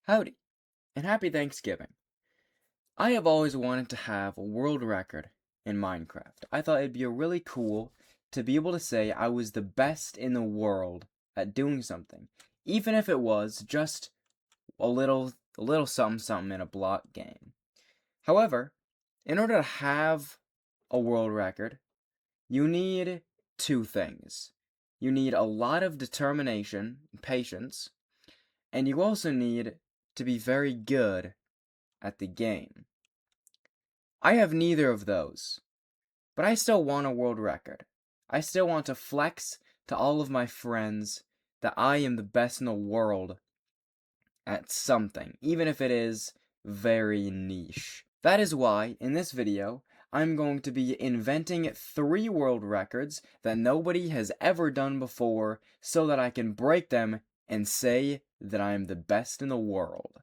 Howdy, and happy Thanksgiving. I have always wanted to have a world record in Minecraft. I thought it'd be really cool to be able to say I was the best in the world at doing something, even if it was just a little something something in a block game. However, in order to have a world record, you need two things. You need a lot of determination and patience, and you also need to be very good at the game. I have neither of those, but I still want a world record. I still want to flex to all of my friends that I am the best in the world at something, even if it is very niche. That is why, in this video, I'm going to be inventing 3 world records that nobody has ever done before so that I can break them and say that I am the best in the world.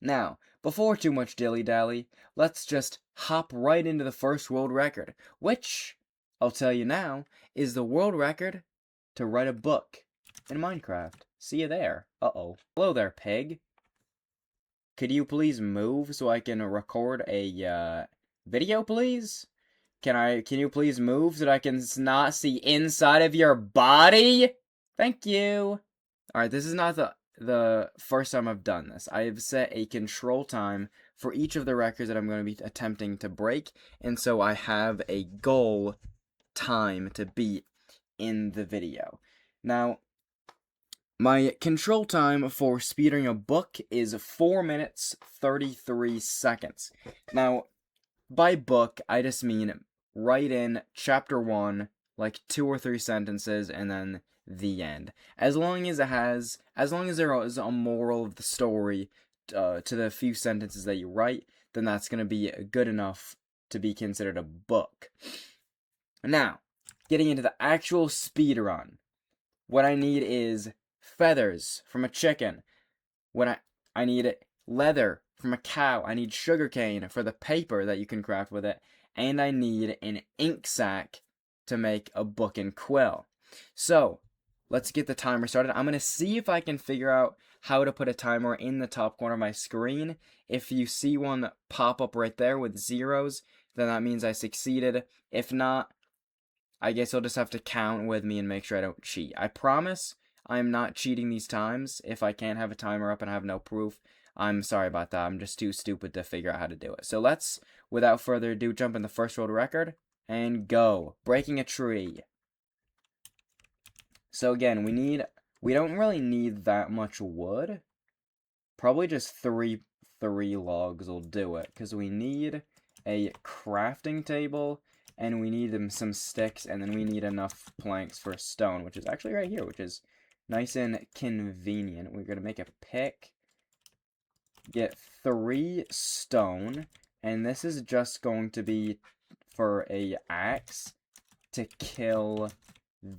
Now, before too much dilly-dally, let's just hop right into the first world record, which, I'll tell you now, is the world record to write a book in Minecraft. See you there. Uh-oh. Hello there, pig. Could you please move so I can record a, video, please? Can you please move so that I can not see inside of your body? Thank you. Alright, this is not the first time I've done this. I have set a control time for each of the records that I'm going to be attempting to break, and so I have a goal time to beat in the video. Now, my control time for speeding a book is 4 minutes 33 seconds. Now, by book, I just mean write in chapter 1, like 2 or 3 sentences, and then the end. As long as there is a moral of the story to the few sentences that you write, then that's going to be good enough to be considered a book. Now, getting into the actual speed run, what I need is feathers from a chicken. I need leather from a cow. I need sugarcane for the paper that you can craft with it, and I need an ink sac to make a book and quill. So, let's get the timer started. I'm going to see if I can figure out how to put a timer in the top corner of my screen. If you see one pop up right there with zeros, then that means I succeeded. If not, I guess you'll just have to count with me and make sure I don't cheat. I promise I'm not cheating these times. If I can't have a timer up and I have no proof, I'm sorry about that. I'm just too stupid to figure out how to do it. So let's, without further ado, jump in the first world record and go. Breaking a tree. So again, we don't really need that much wood. Probably just three logs will do it, because we need a crafting table, and we need some sticks, and then we need enough planks for stone, which is actually right here, which is nice and convenient. We're going to make a pick, get 3 stone, and this is just going to be for a axe to kill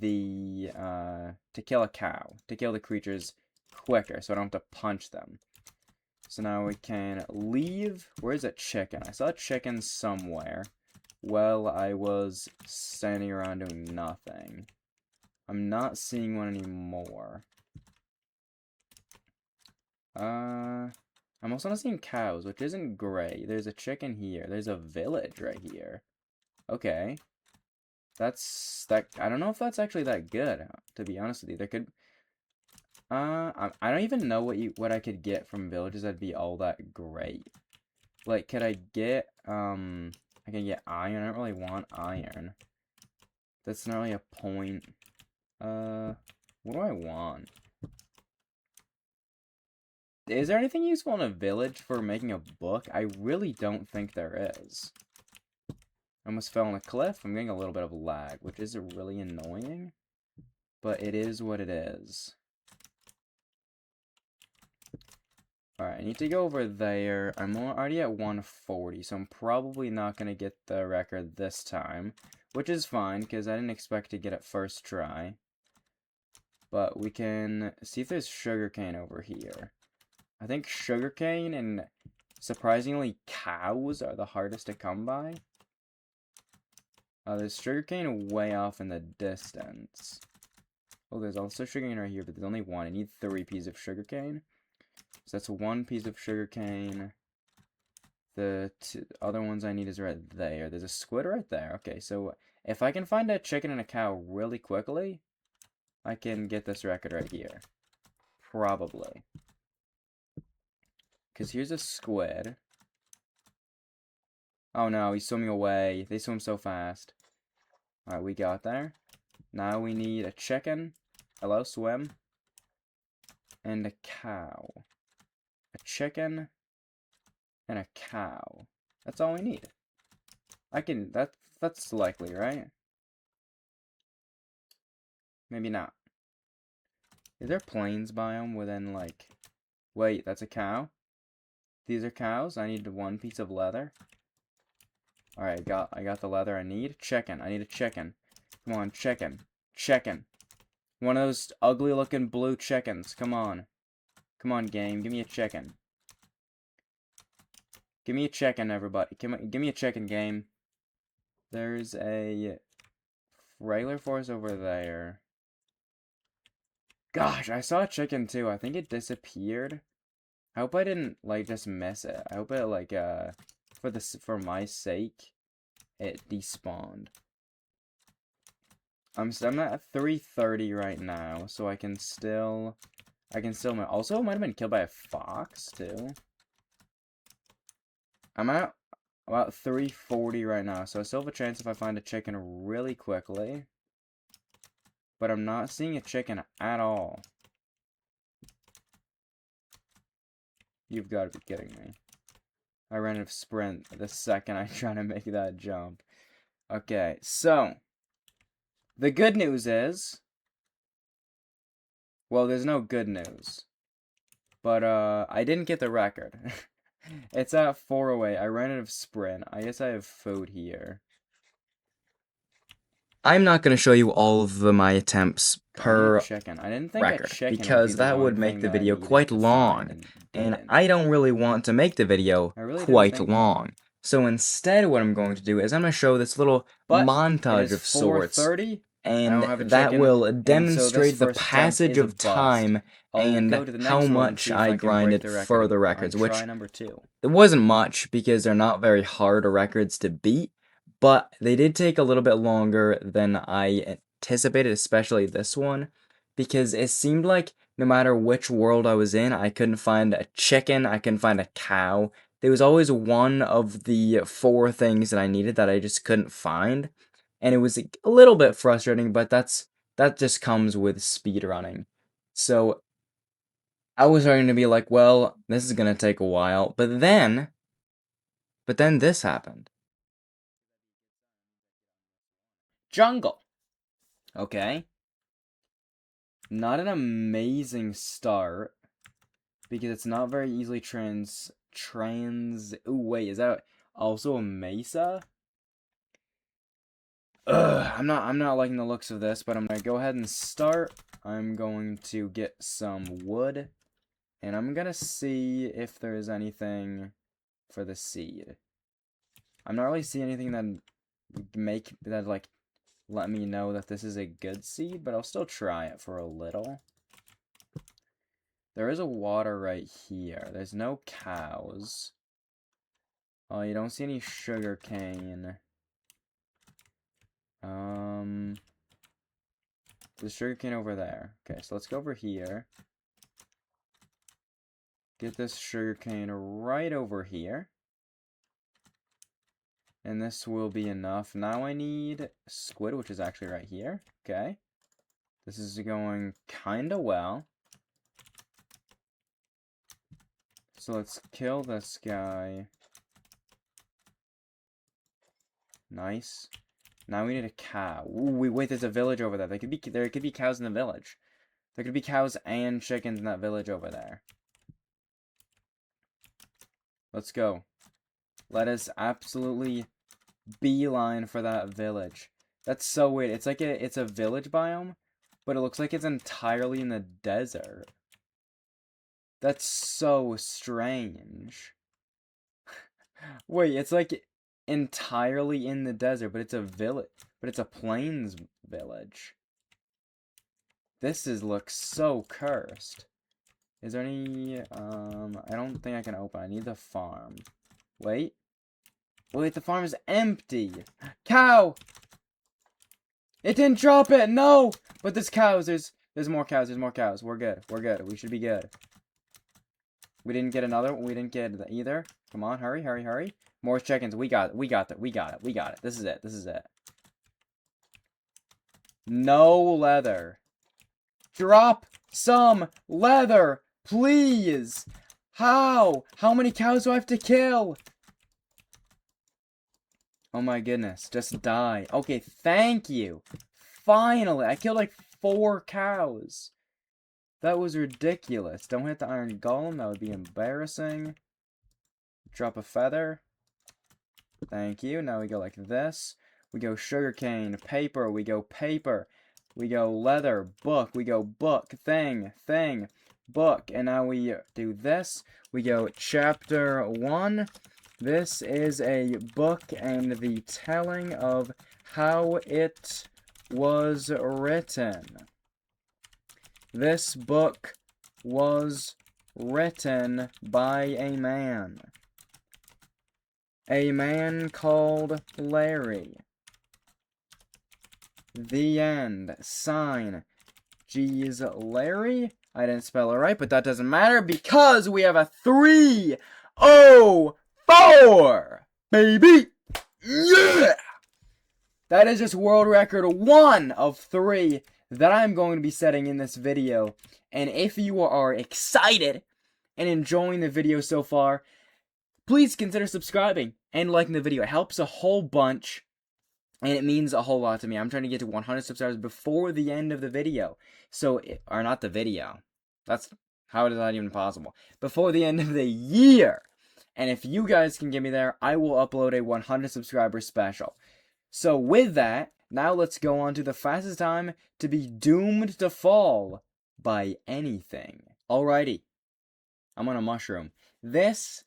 a cow, to kill the creatures quicker, so I don't have to punch them. So now we can leave. Where's a chicken? I saw a chicken somewhere. Well, I was standing around doing nothing. I'm not seeing one anymore. I'm also not seeing cows, which isn't great. There's a chicken here. There's a village right here. Okay. I don't know if that's actually that good, to be honest with you. There could, I don't even know what I could get from villages that'd be all that great. Like, could I get, I can get iron. I don't really want iron. That's not really a point. What do I want? Is there anything useful in a village for making a book? I really don't think there is. I almost fell on a cliff. I'm getting a little bit of lag, which is really annoying. But it is what it is. Alright, I need to go over there. I'm already at 140, so I'm probably not going to get the record this time. Which is fine, because I didn't expect to get it first try. But we can see if there's sugarcane over here. I think sugarcane and, surprisingly, cows are the hardest to come by. There's sugarcane way off in the distance. Oh, there's also sugarcane right here, but there's only 1. I need 3 pieces of sugarcane. So that's one piece of sugarcane. The other ones I need is right there. There's a squid right there. Okay, so if I can find a chicken and a cow really quickly, I can get this record right here. Probably. Because here's a squid. Oh no, he's swimming away. They swim so fast. Alright, we got there. Now we need a chicken. Hello, swim. And a cow. A chicken and a cow. That's all we need. That's likely, right? Maybe not. Is there plains biome within, like... Wait, that's a cow? These are cows? I need one piece of leather. Alright, I got the leather I need. Chicken. I need a chicken. Come on, chicken. Chicken. One of those ugly looking blue chickens. Come on. Come on, game. Give me a chicken. Give me a chicken, everybody. Give me a chicken, game. There's a regular force over there. Gosh, I saw a chicken too. I think it disappeared. I hope I didn't, like, just miss it. I hope it, like, for my sake, it despawned. I'm at 330 right now, so I can still, also, it might have been killed by a fox, too. I'm at about 340 right now, so I still have a chance if I find a chicken really quickly. But I'm not seeing a chicken at all. You've got to be kidding me. I ran out of sprint the second I try to make that jump. Okay, so the good news is, well, there's no good news. But I didn't get the record. It's at 408. I ran out of sprint. I guess I have food here. I'm not going to show you all of my attempts per chicken. I didn't think record, because that would make the video quite long, and I don't really want to make the video quite long. So instead, what I'm going to do is I'm going to show this little montage of sorts, and that will demonstrate the passage of time and how much I grinded for the records, which it wasn't much because they're not very hard records to beat, but they did take a little bit longer than I anticipated, especially this one, because it seemed like no matter which world I was in, I couldn't find a chicken, I couldn't find a cow. There was always one of the 4 things that I needed that I just couldn't find, and it was a little bit frustrating, but that just comes with speedrunning. So I was starting to be like, well, this is gonna take a while, but then this happened. Jungle. Okay. Not an amazing start, because it's not very easily ooh, wait, is that also a mesa? Ugh, I'm not liking the looks of this, but I'm gonna go ahead and start. I'm going to get some wood, and I'm gonna see if there's anything for the seed. I'm not really seeing anything that like let me know that this is a good seed, but I'll still try it for a little. There is a water right here. There's no cows. Oh, you don't see any sugar cane. There's sugar cane over there. Okay, so let's go over here. Get this sugar cane right over here. And this will be enough. Now I need squid, which is actually right here. Okay. This is going kinda well. So let's kill this guy. Nice. Now we need a cow. Ooh, wait, there's a village over there. There could be cows in the village. There could be cows and chickens in that village over there. Let's go. Let us absolutely beeline for that village. That's so weird. It's like it's a village biome, but it looks like it's entirely in the desert. That's so strange. Wait, it's like entirely in the desert, but it's a village, but it's a plains village. Looks so cursed. Is there any, I don't think I can open. I need the farm. Wait. Wait, the farm is empty. Cow! It didn't drop it! No! But there's cows. There's more cows. There's more cows. We're good. We're good. We should be good. We didn't get another. We didn't get either. Come on, hurry, hurry, hurry. More chickens. We got it. We got it. We got it. We got it. This is it. This is it. No leather. Drop some leather, please. How? How many cows do I have to kill? Oh my goodness. Just die. Okay, thank you. Finally. I killed like 4 cows. That was ridiculous. Don't hit the iron golem. That would be embarrassing. Drop a feather. Thank you. Now we go like this. We go sugarcane, paper. We go paper. We go leather, book. We go book, thing, book. And now we do this. We go chapter 1. This is a book and the telling of how it was written. This book was written by a man. A man called Larry. The end. Sign. Geezlarry? I didn't spell it right, but that doesn't matter because we have a 304, baby! Yeah! That is just world record 1 of 3 that I'm going to be setting in this video. And if you are excited and enjoying the video so far, please consider subscribing and liking the video. It helps a whole bunch. And it means a whole lot to me. I'm trying to get to 100 subscribers before the end of the video. So, or not the video. How is that even possible? Before the end of the year. And if you guys can get me there, I will upload a 100 subscriber special. So with that, now let's go on to the fastest time to be doomed to fall by anything. Alrighty. I'm on a mushroom. This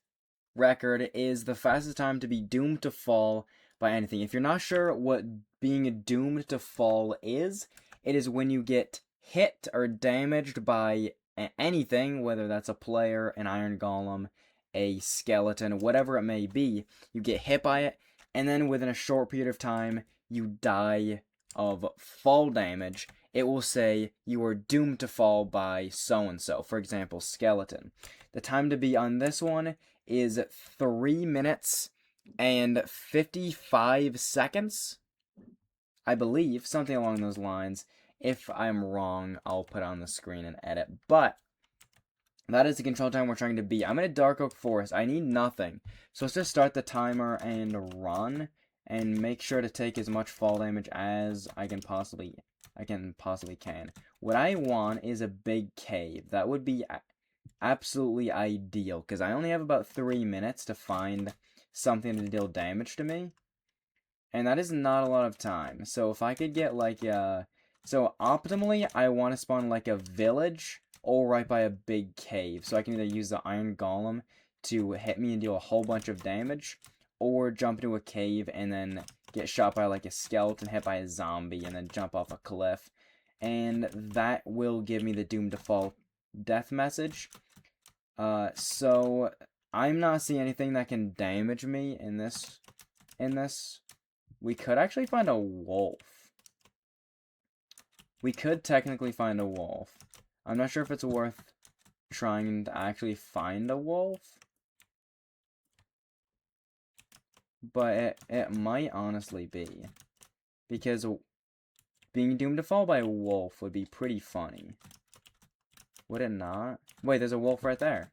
record is the fastest time to be doomed to fall by anything. If you're not sure what being doomed to fall is, it is when you get hit or damaged by anything, whether that's a player, an iron golem, a skeleton, whatever it may be. You get hit by it, and then within a short period of time, you die of fall damage. It will say you are doomed to fall by so-and-so. For example, skeleton. The time to be on this one is 3 minutes and 55 seconds, I believe, something along those lines. If I'm wrong, I'll put it on the screen and edit, but that is the control time we're trying to beat. I'm in a dark oak forest. I need nothing, so let's just start the timer and run, and make sure to take as much fall damage as I can possibly can. What I want is a big cave. That would be absolutely ideal, because I only have about 3 minutes to find something to deal damage to me, and that is not a lot of time. So if I could get like so optimally I want to spawn like a village or right by a big cave, so I can either use the iron golem to hit me and deal a whole bunch of damage, or jump into a cave and then get shot by like a skeleton, hit by a zombie, and then jump off a cliff, and that will give me the doom to fall death message. So I'm not seeing anything that can damage me in this. We could actually find a wolf. We could technically find a wolf. I'm not sure if it's worth trying to actually find a wolf, but it might honestly be. Because being doomed to fall by a wolf would be pretty funny. Would it not? Wait, there's a wolf right there.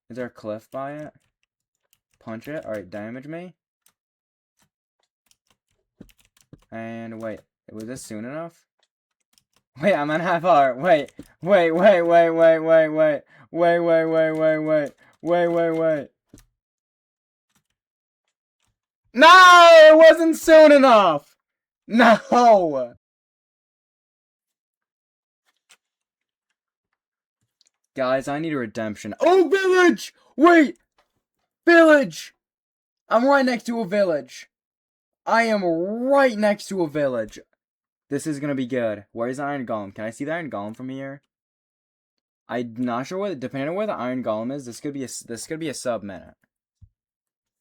Is there a cliff by it? Punch it. Alright, damage me. And wait, was this soon enough? Wait, I'm on half heart. Wait. No, it wasn't soon enough. No. Guys, I need a redemption. Oh, village! Wait! Village! I'm right next to a village. I am right next to a village. This is gonna be good. Where's the iron golem? Can I see the iron golem from here? I'm not sure what, depending on where the iron golem is, this could be a sub-minute.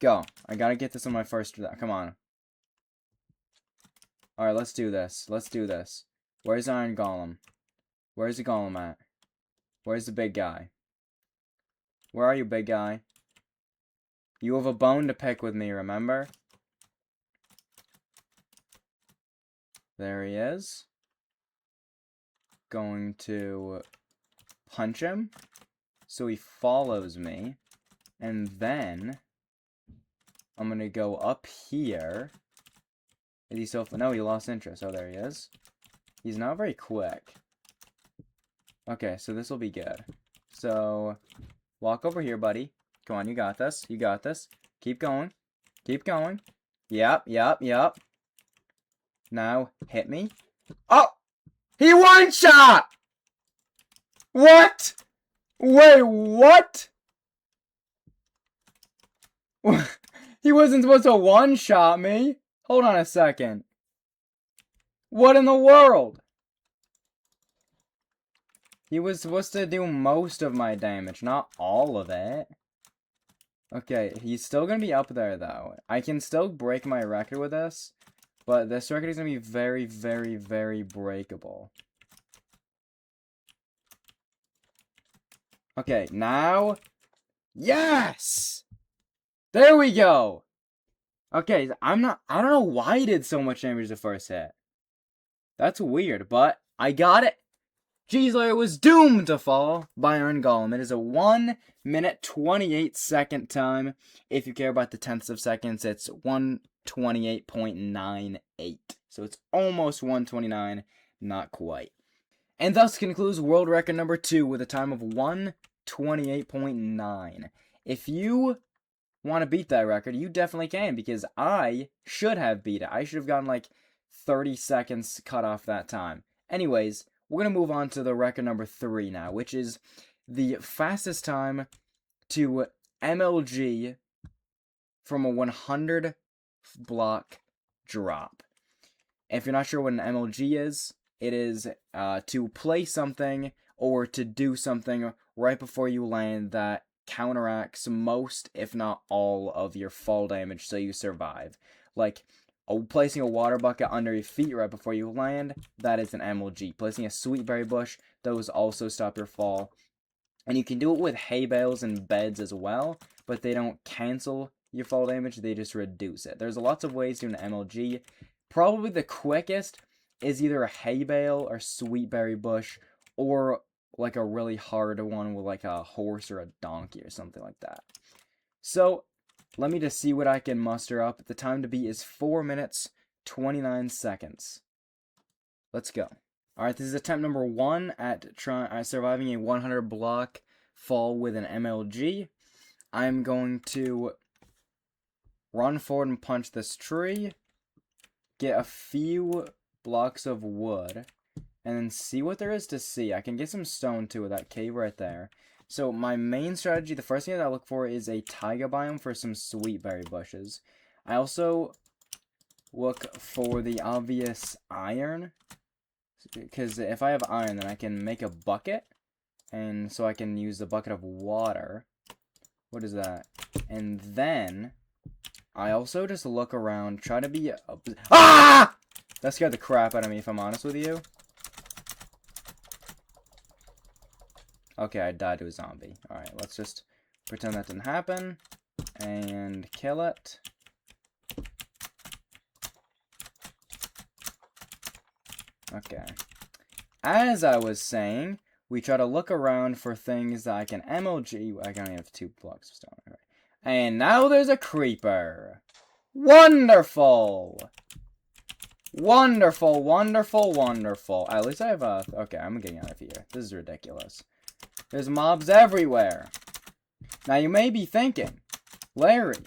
Go. I gotta get this on my first, come on. Alright, let's do this. Let's do this. Where's the iron golem? Where's the golem at? Where's the big guy? Where are you, big guy? You have a bone to pick with me, remember? There he is. Going to punch him so he follows me. And then I'm gonna go up here. Is he still? No, he lost interest. Oh, there he is. He's not very quick. Okay, so this will be good. So, walk over here, buddy. Come on, you got this. You got this. Keep going. Keep going. Yep, yep, yep. Now, hit me. Oh! He one-shot! What? Wait, what? He wasn't supposed to one-shot me. Hold on a second. What in the world? He was supposed to do most of my damage, not all of it. Okay, he's still gonna be up there, though. I can still break my record with this, but this record is gonna be very, very, very breakable. Okay, now... Yes! There we go! Okay, I don't know why he did so much damage the first hit. That's weird, but I got it! Geezlarry was doomed to fall by Iron Golem. It is a 1 minute 28 second time. If you care about the tenths of seconds, it's 128.98. So it's almost 129, not quite. And thus concludes world record number 2 with a time of 128.9. If you want to beat that record, you definitely can, because I should have beat it. I should have gotten like 30 seconds cut off that time. Anyways, we're going to move on to the record number 3 now, which is the fastest time to MLG from a 100 block drop. If you're not sure what an MLG is, it is to play something or to do something right before you land that counteracts most, if not all, of your fall damage so you survive. Like, placing a water bucket under your feet right before you land, that is an MLG. Placing a sweet berry bush, those also stop your fall. And you can do it with hay bales and beds as well, but they don't cancel your fall damage, they just reduce it. There's lots of ways to do an MLG. Probably the quickest is either a hay bale or sweet berry bush, or like a really hard one with like a horse or a donkey or something like that. So, let me just see what I can muster up. The time to beat is 4 minutes, 29 seconds. Let's go. Alright, this is attempt number 1 at surviving a 100 block fall with an MLG. I'm going to run forward and punch this tree, get a few blocks of wood, and then see what there is to see. I can get some stone too with that cave right there. So my main strategy, the first thing that I look for is a taiga biome for some sweet berry bushes. I also look for the obvious iron, because if I have iron, then I can make a bucket, and so I can use the bucket of water. What is that? And then I also just look around, try to be ah! That scared the crap out of me, if I'm honest with you. Okay, I died to a zombie. Alright, let's just pretend that didn't happen. And kill it. Okay. As I was saying, we try to look around for things that I can MLG. I can only have 2 blocks of stone. Right. And now there's a creeper. Wonderful! Wonderful, wonderful, wonderful. At least I have a... Okay, I'm getting out of here. This is ridiculous. There's mobs everywhere. Now you may be thinking, Larry,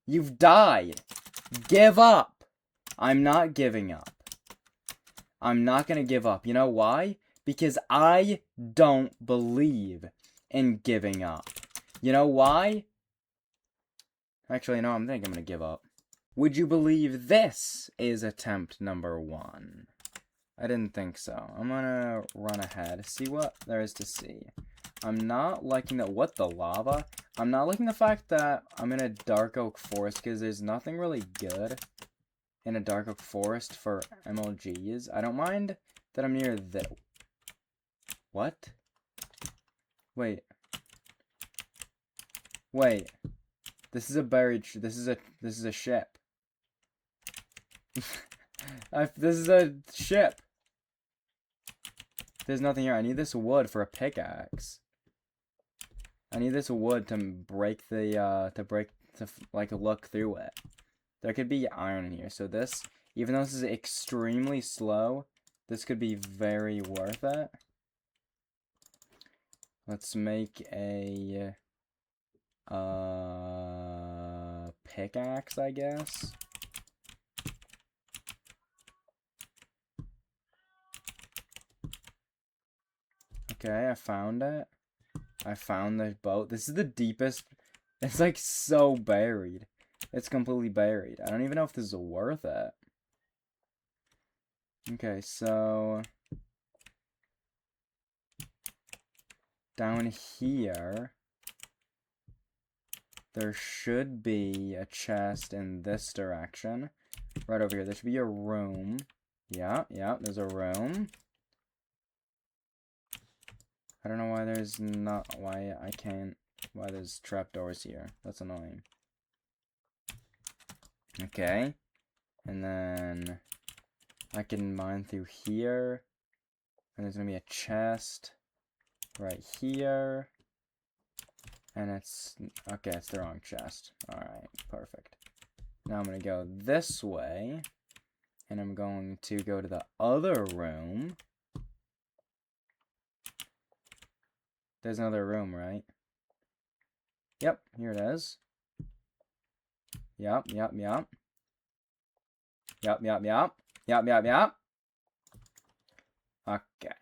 you've died. Give up. I'm not giving up. I'm not going to give up. You know why? Because I don't believe in giving up. You know why? Actually, no, I think I'm going to give up. Would you believe this is attempt number 1? I didn't think so. I'm gonna run ahead, see what there is to see. I'm not liking what the lava? I'm not liking the fact that I'm in a dark oak forest, because there's nothing really good in a dark oak forest for MLGs. I don't mind that I'm near the... What? Wait. Wait. This is a buried... This is a ship. This is a ship. There's nothing here. I need this wood for a pickaxe. I need this wood to break the, like, look through it. There could be iron in here. So this, even though this is extremely slow, this could be very worth it. Let's make a, pickaxe, I guess. Okay, I found it. I found the boat. This is the deepest. It's like so buried. It's completely buried. I don't even know if this is worth it. Okay, so down here there should be a chest in this direction. Right over here. There should be a room. Yeah, there's a room. I don't know why there's not, why there's trapdoors here. That's annoying. Okay. And then I can mine through here. And there's gonna be a chest right here. And it's, okay, it's the wrong chest. Alright, perfect. Now I'm gonna go this way. And I'm going to go to the other room. There's another room, right? Yep, here it is. Yep. Okay.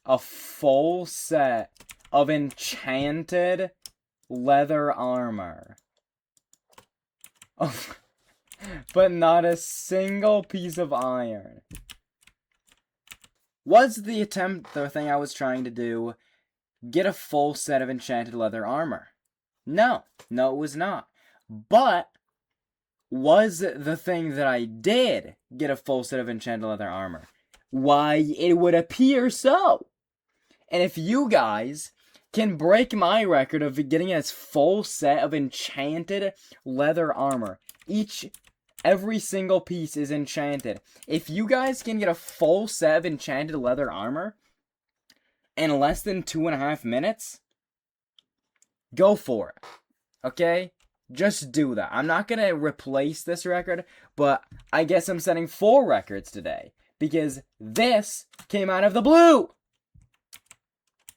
A full set of enchanted leather armor. Oh, but not a single piece of iron. Was the thing I was trying to do, get a full set of enchanted leather armor? No, it was not. But was the thing that I did get a full set of enchanted leather armor? Why, it would appear so. And if you guys can break my record of getting a full set of enchanted leather armor, every single piece is enchanted. If you guys can get a full set of enchanted leather armor in less than 2.5 minutes, go for it. Okay? Just do that. I'm not gonna replace this record, but I guess I'm setting 4 records today. Because this came out of the blue!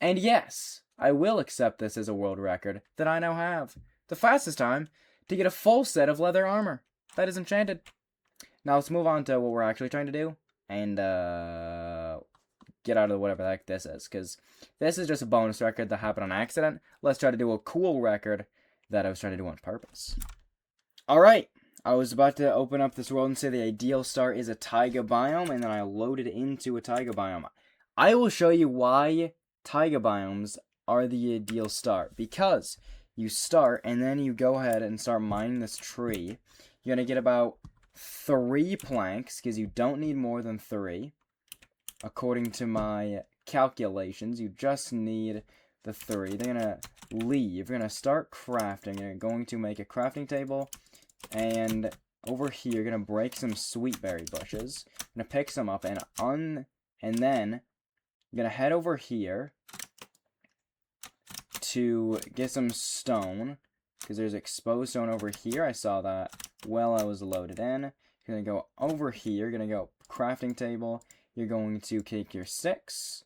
And yes, I will accept this as a world record that I now have. The fastest time to get a full set of leather armor that is enchanted. Now let's move on to what we're actually trying to do. And, get out of whatever the heck this is. Because this is just a bonus record that happened on accident. Let's try to do a cool record that I was trying to do on purpose. Alright, I was about to open up this world and say the ideal start is a taiga biome, and then I loaded into a taiga biome. I will show you why taiga biomes are the ideal start, because you start and then you go ahead and start mining this tree. You're going to get about 3 planks, because you don't need more than 3. According to my calculations, you just need the 3. They're going to leave. You're going to start crafting. You're going to make a crafting table. And over here, you're going to break some sweet berry bushes. You're going to pick some up. And then you're going to head over here to get some stone. Because there's exposed stone over here. I saw that while I was loaded in. You're going to go over here. You're going to go crafting table. You're going to take your sticks.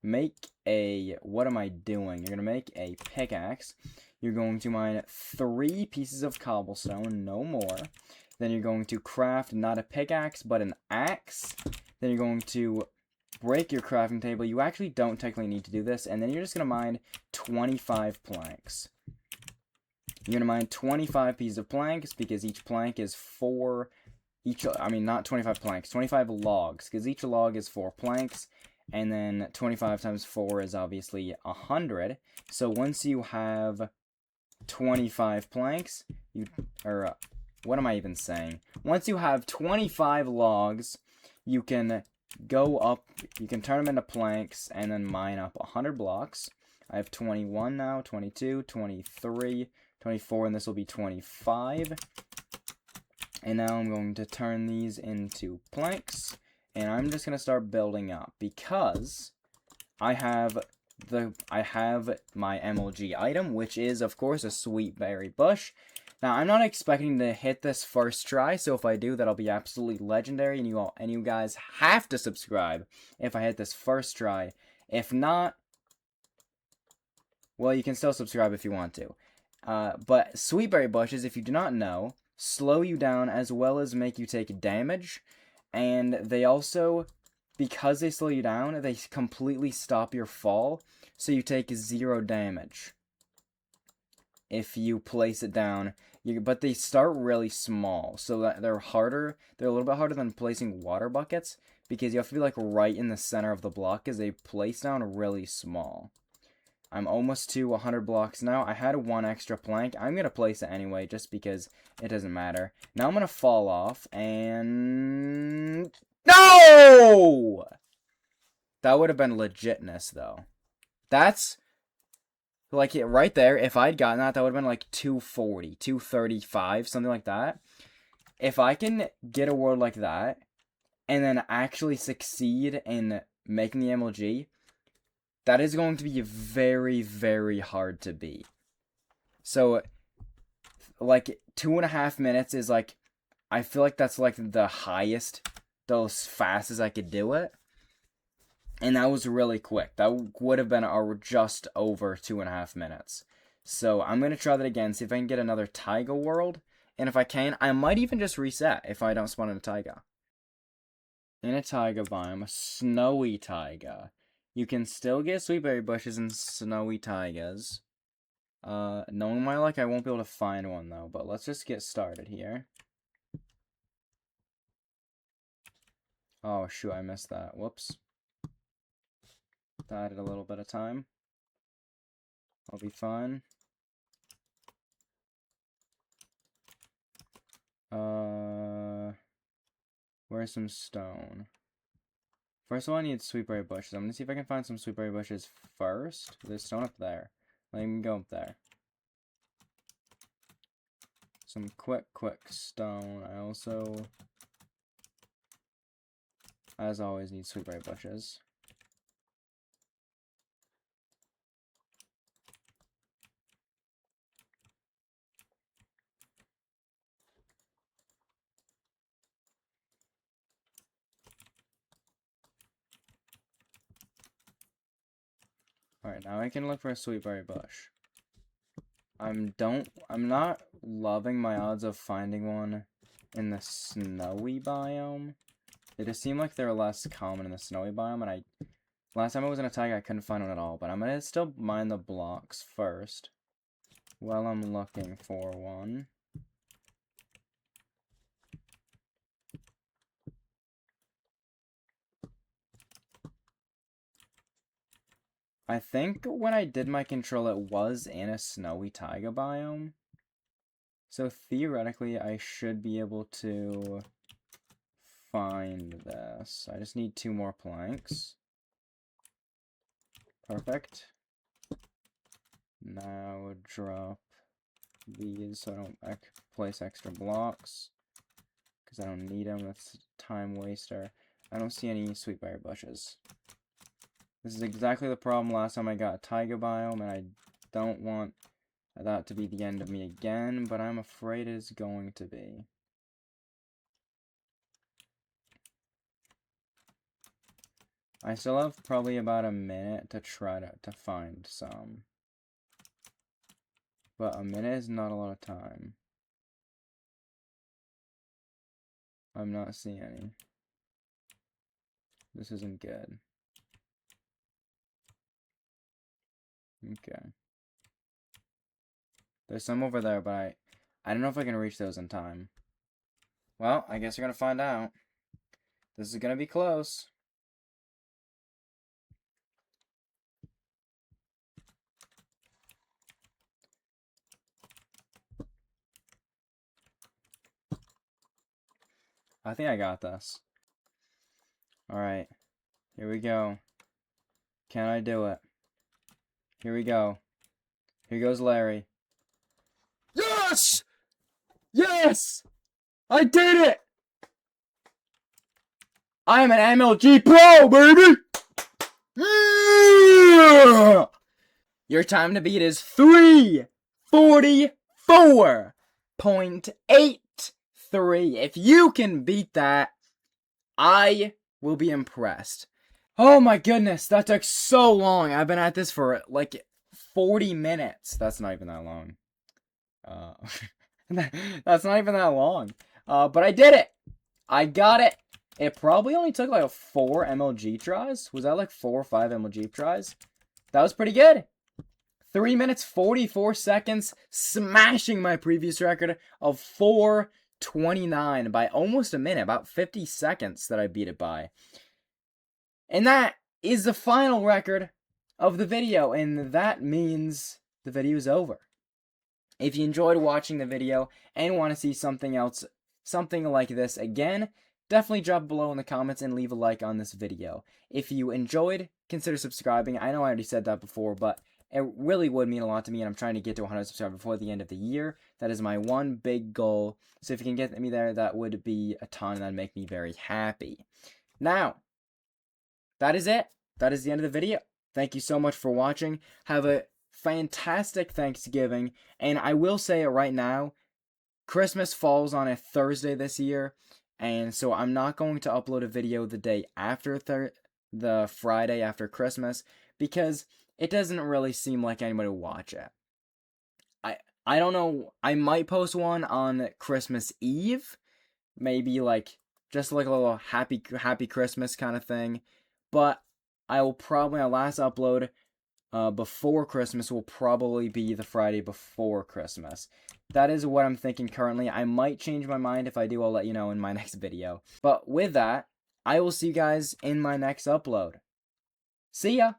Make a, what am I doing? You're going to make a pickaxe. You're going to mine 3 pieces of cobblestone, no more. Then you're going to craft not a pickaxe, but an axe. Then you're going to break your crafting table. You actually don't technically need to do this. And then you're just going to mine 25 planks. You're going to mine 25 pieces of planks because each plank is 4 I mean, not 25 planks, 25 logs, because each log is 4 planks, and then 25 times 4 is obviously 100. So once you have 25 planks, what am I even saying? Once you have 25 logs, you can go up, you can turn them into planks, and then mine up 100 blocks. I have 21 now, 22, 23, 24, and this will be 25. And now I'm going to turn these into planks, and I'm just going to start building up, because I have my MLG item, which is, of course, a sweet berry bush. Now, I'm not expecting to hit this first try, so if I do, that'll be absolutely legendary, and you guys have to subscribe if I hit this first try. If not, well, you can still subscribe if you want to. But sweet berry bushes, if you do not know, slow you down as well as make you take damage, and they also, because they slow you down, they completely stop your fall, so you take 0 damage if you place it down. But they start really small, so that they're harder. They're a little bit harder than placing water buckets, because you have to be like right in the center of the block, because they place down really small. I'm almost to 100 blocks now. I had 1 extra plank. I'm going to place it anyway, just because it doesn't matter. Now I'm going to fall off, and... No! That would have been legitness, though. That's, like, right there. If I'd gotten that, that would have been, like, 240, 235, something like that. If I can get a world like that, and then actually succeed in making the MLG, that is going to be very, very hard to beat. So, like, 2.5 minutes is, like, I feel like that's, like, the highest, the fastest I could do it. And that was really quick. That would have been just over 2.5 minutes. So, I'm going to try that again, see if I can get another taiga world. And if I can, I might even just reset if I don't spawn in a taiga. In a taiga biome, a snowy taiga. You can still get sweetberry bushes in snowy taigas. Knowing my luck, I won't be able to find one, though. But let's just get started here. Oh, shoot, I missed that. Whoops. That added a little bit of time. I'll be fine. Where's some stone? First of all, I need sweetberry bushes. I'm gonna see if I can find some sweetberry bushes first. There's stone up there. Let me go up there. Some quick stone. I also, as always, need sweetberry bushes. Alright, now I can look for a sweetberry bush. I'm not loving my odds of finding one in the snowy biome. They just seem like they're less common in the snowy biome, and last time I was in a taiga, I couldn't find one at all, but I'm gonna still mine the blocks first while I'm looking for one. I think when I did my control, it was in a snowy taiga biome. So theoretically, I should be able to find this. I just need 2 more planks. Perfect. Now drop these so I don't place extra blocks, because I don't need them. That's a time waster. I don't see any sweetberry bushes. This is exactly the problem last time I got a taiga biome, and I don't want that to be the end of me again, but I'm afraid it is going to be. I still have probably about a minute to try to find some. But a minute is not a lot of time. I'm not seeing any. This isn't good. Okay. There's some over there, but I don't know if I can reach those in time. Well, I guess we're gonna find out. This is gonna be close. I think I got this. Alright. Here we go. Can I do it? Here we go. Here goes Larry. Yes! Yes! I did it! I am an MLG Pro, baby! Yeah! Your time to beat is 3:44.83. If you can beat that, I will be impressed. Oh my goodness, that took so long. I've been at this for like 40 minutes. That's not even that long. That's not even that long. But I did it. I got it. It probably only took like 4 MLG tries. Was that like 4 or 5 MLG tries? That was pretty good. 3 minutes 44 seconds, smashing my previous record of 4:29 by almost a minute, about 50 seconds that I beat it by. And that is the final record of the video, and that means the video is over. If you enjoyed watching the video and want to see something else, something like this again, definitely drop below in the comments and leave a like on this video. If you enjoyed, consider subscribing. I know I already said that before, but it really would mean a lot to me, and I'm trying to get to 100 subscribers before the end of the year. That is my one big goal. So if you can get me there, that would be a ton, and that'd make me very happy. Now, that is it. That is the end of the video. Thank you so much for watching. Have a fantastic Thanksgiving, and I will say it right now, Christmas falls on a Thursday this year, and so I'm not going to upload a video the day after the Friday after Christmas, because it doesn't really seem like anybody will watch it. I don't know, I might post one on Christmas Eve, maybe like just like a little happy Christmas kind of thing, but I will probably, my last upload before Christmas will probably be the Friday before Christmas. That is what I'm thinking currently. I might change my mind. If I do, I'll let you know in my next video. But with that, I will see you guys in my next upload. See ya!